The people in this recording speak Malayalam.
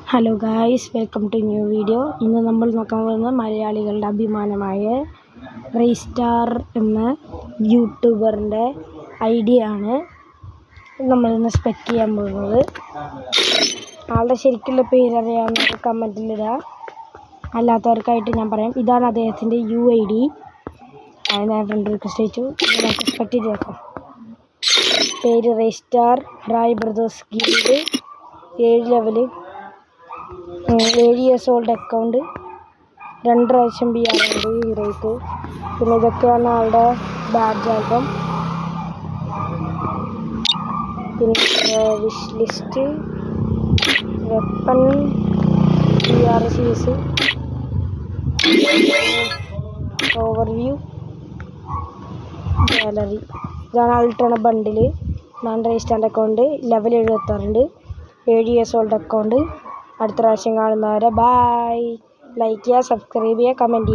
Hello guys, welcome to new video. ഇന്ന് നമ്മൾ നോക്കാൻ പോകുന്നത് മലയാളികളുടെ അഭിമാനമായ റീസ്റ്റാർ എന്ന യൂട്യൂബറിൻ്റെ ഐഡിയ ആണ് നമ്മളിന്ന് സ്പെക്ക് ചെയ്യാൻ പോകുന്നത്. ആളുടെ ശരിക്കുള്ള പേരറിയാവുന്നവർ കമൻറ്റിലിടുക, അല്ലാത്തവർക്കായിട്ട് ഞാൻ പറയാം. ഇതാണ് അദ്ദേഹത്തിൻ്റെ UID. ഞാൻ ഫ്രണ്ട് റിക്വസ്റ്റ് അയച്ചു. നമുക്ക് സ്പെക്ട് ചെയ്ത് നോക്കാം. പേര് റീസ്റ്റാർ, Rai brothers guild, 7 level, 7 years old account, 2 പ്രാവശ്യം PR ഉണ്ട് ഹീറോയ്ക്ക്. പിന്നെ ഇതൊക്കെയാണ് ആളുടെ ബാഡ്ജ് ആൽബം, പിന്നെ wish list, weapon, PR series, overview, gallery. ഇതാണ് ആളിട്ടാണ് ബണ്ടില്. ഇതാണ് റീസ്റ്റാറിൻ്റെ അക്കൗണ്ട്. ലെവൽ 76 ഉണ്ട്. 7 years old അക്കൗണ്ട്. അടുത്ത പ്രാവശ്യം കാണുന്നവരെ ബായ്. ലൈക്ക് ചെയ്യുക, സബ്സ്ക്രൈബ് ചെയ്യുക, കമൻറ്റ് ചെയ്യുക.